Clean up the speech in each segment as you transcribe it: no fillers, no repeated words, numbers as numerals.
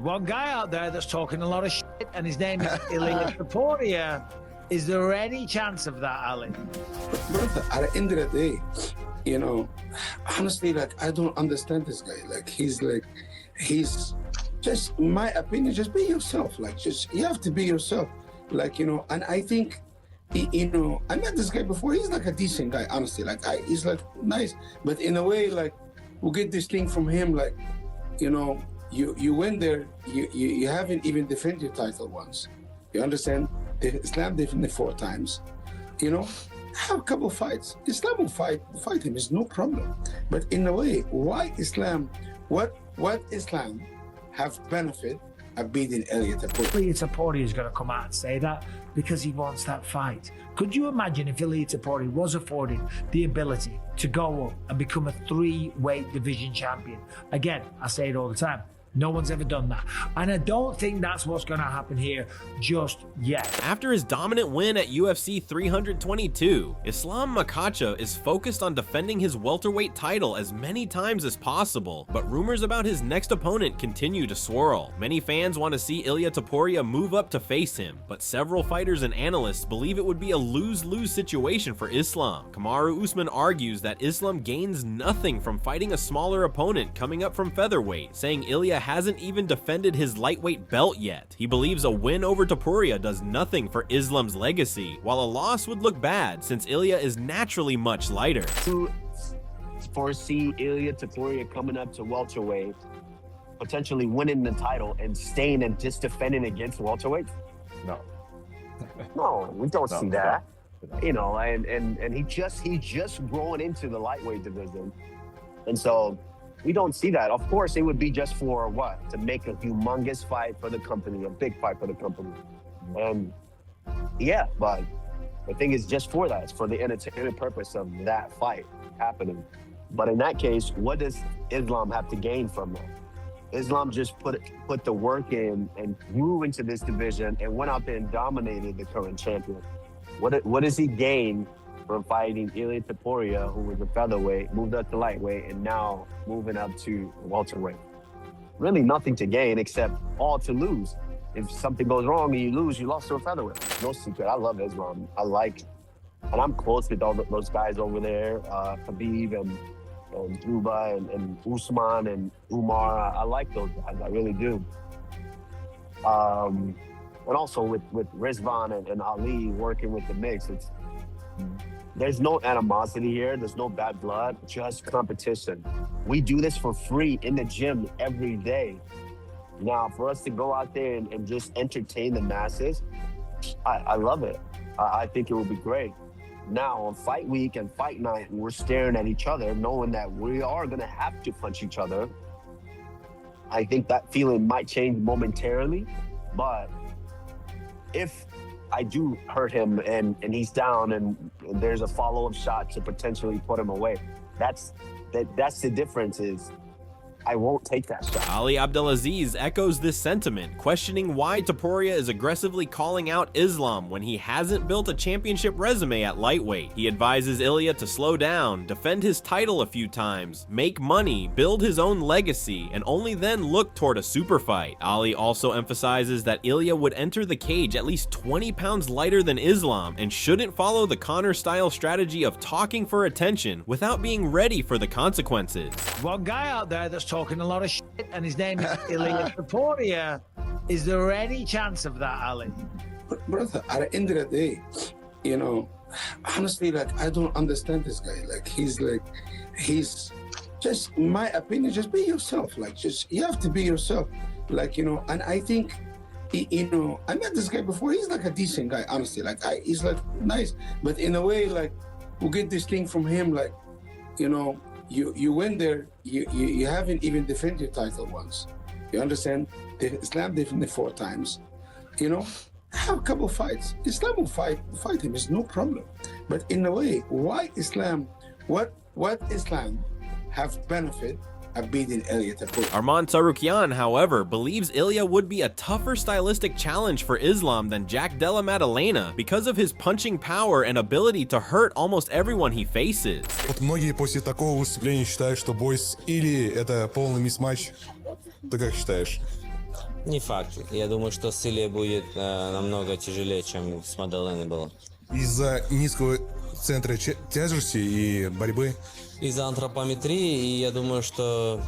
one guy out there that's talking a lot of shit, and his name is Ilia Topuria. Is there any chance of that, Ali? Brother, at the end of the day, you know, honestly, like, I don't understand this guy. Like, he's just, in my opinion, just be yourself. Like, just, you have to be yourself. Like, you know, and I think, you know, I met this guy before. He's like a decent guy, honestly. Like, he's like nice, but in a way, like, we get this thing from him, like, you know, you went there, you haven't even defended your title once. You understand? Islam defended 4 times. You know, have a couple of fights. Islam will fight him. It's no problem. But in a way, why Islam? What Islam have benefit of beating Ilia Topuria? Ilia Topuria is going to come out and say that because he wants that fight. Could you imagine if Ilia Topuria was afforded the ability to go up and become a 3-weight division champion? Again, I say it all the time. No one's ever done that. And I don't think that's what's going to happen here just yet. After his dominant win at UFC 322, Islam Makhachev is focused on defending his welterweight title as many times as possible, but rumors about his next opponent continue to swirl. Many fans want to see Ilia Topuria move up to face him, but several fighters and analysts believe it would be a lose-lose situation for Islam. Kamaru Usman argues that Islam gains nothing from fighting a smaller opponent coming up from featherweight, saying Ilia hasn't even defended his lightweight belt yet. He believes a win over Topuria does nothing for Islam's legacy, while a loss would look bad since Ilia is naturally much lighter. To foresee Ilia Topuria coming up to welterweight, potentially winning the title and staying and just defending against welterweight? No. No, we don't see that. No. You know, and he just growing into the lightweight division. And so we don't see that. Of course, it would be just for what? To make a humongous fight for the company, a big fight for the company. And yeah, but the thing is just for that. It's for the entertainment purpose of that fight happening. But in that case, what does Islam have to gain from that? Islam just put the work in and grew into this division and went out there and dominated the current champion. What does he gain from fighting Ilia Topuria, who was a featherweight, moved up to lightweight, and now moving up to welterweight? Really nothing to gain except all to lose. If something goes wrong and you lose, you lost to a featherweight. No secret. I love Islam. And I'm close with all those guys over there, Khabib and Zuba and Usman and Umar. I like those guys. I really do. And also with Rizvan and Ali working with the mix, there's no animosity here. There's no bad blood, just competition. We do this for free in the gym every day. Now, for us to go out there and just entertain the masses, I love it. I think it will be great. Now, on fight week and fight night, we're staring at each other, knowing that we are going to have to punch each other. I think that feeling might change momentarily, but if I do hurt him and he's down and there's a follow-up shot to potentially put him away, that's the difference. Is I won't take that shot. Ali Abdelaziz echoes this sentiment, questioning why Topuria is aggressively calling out Islam when he hasn't built a championship resume at lightweight. He advises Ilia to slow down, defend his title a few times, make money, build his own legacy, and only then look toward a super fight. Ali also emphasizes that Ilia would enter the cage at least 20 pounds lighter than Islam and shouldn't follow the Conor-style strategy of talking for attention without being ready for the consequences. One guy out there that's talking a lot of shit, and his name is Ilia Topuria. Is there any chance of that, Ali? Brother, at the end of the day, you know, honestly, like, I don't understand this guy. Like, he's just, in my opinion, just be yourself. Like, just, you have to be yourself. Like, you know, and I think, you know, I met this guy before. He's like a decent guy, honestly. Like, he's like nice, but in a way, like, we get this thing from him, like, you know, you went there, you haven't even defended your title once. You understand? Islam defended 4 times. You know, have a couple of fights. Islam will fight him. It's no problem. But in a way, why Islam? What Islam have benefit of beating Ilia Topuria? Arman Tsarukyan, however, believes Ilia would be a tougher stylistic challenge for Islam than Jack Della Maddalena because of his punching power and ability to hurt almost everyone he faces. Вот многие после такого выступления считают, что бой с Ильей — это полный мисс-матч. Ты как считаешь? Не факт. Я думаю, что с Ильей будет намного тяжелее, чем с Мадаленой было. Из-за низкого центра тяжести и борьбы. Из-за антропометрии, и я думаю, что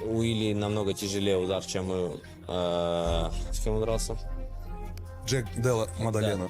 у Ильи намного тяжелее удар, чем с кем он дрался? Джек Делла Мадалена.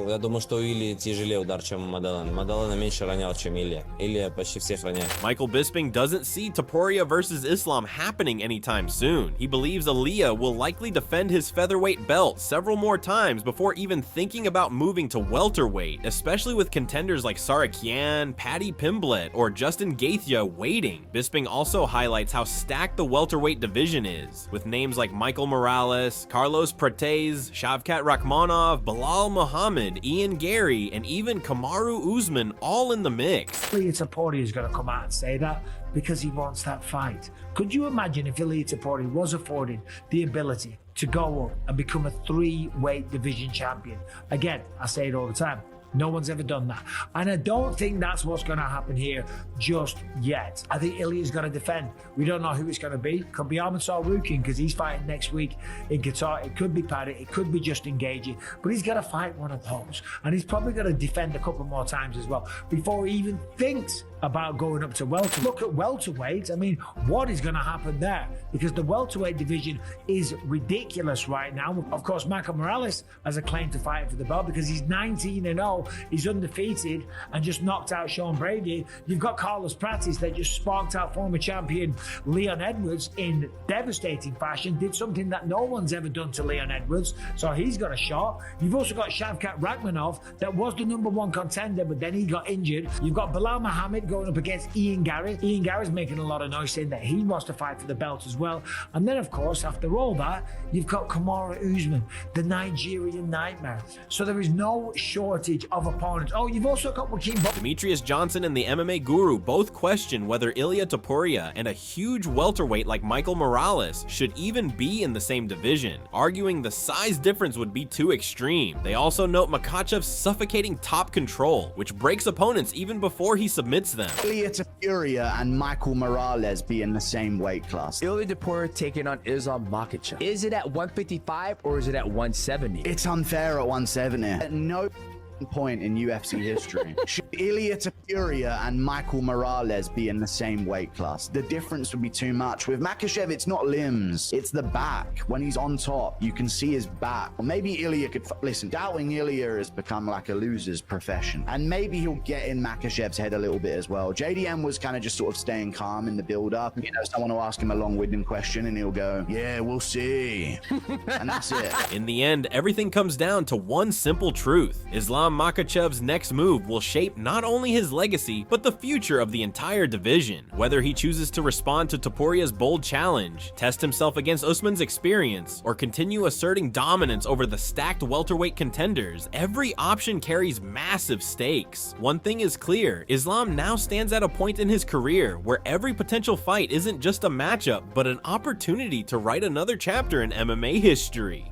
Я думаю, что у Ильи тяжелее удар, чем у Мадалена. Мадалена меньше ронял, чем Илья. Илья почти всех роняет. Michael Bisping doesn't see Topuria versus Islam happening anytime soon. He believes Ilia will likely defend his featherweight belt several more times before even thinking about moving to welterweight, especially with contenders like Tsarukyan, Paddy Pimblett, or Justin Gaethje waiting. Bisping also highlights how stacked the welterweight division is, with names like Michael Morales, Carlos Prates, Shavkat Rakhmonov, Bilal Muhammad, Ian Gary, and even Kamaru Usman all in the mix. Ilia Topuria is going to come out and say that because he wants that fight. Could you imagine if Ilia Topuria was afforded the ability to go up and become a 3-weight division champion? Again, I say it all the time. No one's ever done that. And I don't think that's what's going to happen here just yet. I think Ilia's going to defend. We don't know who it's going to be. Could be Arman Tsarukyan because he's fighting next week in Qatar. It could be Paddy. It could be Justin Gaethje. But he's got to fight one of those. And he's probably going to defend a couple more times as well before he even thinks about going up to welterweight. Look at welterweight. I mean, what is going to happen there? Because the welterweight division is ridiculous right now. Of course, Michael Morales has a claim to fight for the belt because he's 19-0. He's undefeated and just knocked out Sean Brady. You've got Carlos Prates that just sparked out former champion Leon Edwards in devastating fashion. Did something that no one's ever done to Leon Edwards. So he's got a shot. You've also got Shavkat Rakhmonov that was the #1 contender, but then he got injured. You've got Bilal Muhammad going up against Ian Gary. Ian Gary's making a lot of noise saying that he wants to fight for the belt as well. And then, of course, after all that, you've got Kamaru Usman, the Nigerian nightmare. So there is no shortage of opponents. Oh, you've also got Joaquin. Demetrious Johnson and the MMA guru both question whether Ilia Topuria and a huge welterweight like Michael Morales should even be in the same division, arguing the size difference would be too extreme. They also note Makhachev's suffocating top control, which breaks opponents even before he submits them. Ilia Topuria and Michael Morales be in the same weight class. Ilia Topuria taking on Islam Makhachev. Is it at 155 or is it at 170? It's unfair at 170. At no point in UFC history should Ilia Topuria and Michael Morales be in the same weight class. The difference would be too much. With Makhachev, it's not limbs, it's the back. When he's on top, you can see his back. Or maybe Ilia could listen. Doubting Ilia has become like a loser's profession, and maybe he'll get in Makhachev's head a little bit as well. JDM was kind of just sort of staying calm in the build-up. You know, someone will ask him a long-winded question, and he'll go, "Yeah, we'll see," and that's it. In the end, everything comes down to one simple truth: Islam Makhachev's next move will shape not only his legacy, but the future of the entire division. Whether he chooses to respond to Topuria's bold challenge, test himself against Usman's experience, or continue asserting dominance over the stacked welterweight contenders, every option carries massive stakes. One thing is clear: Islam now stands at a point in his career where every potential fight isn't just a matchup, but an opportunity to write another chapter in MMA history.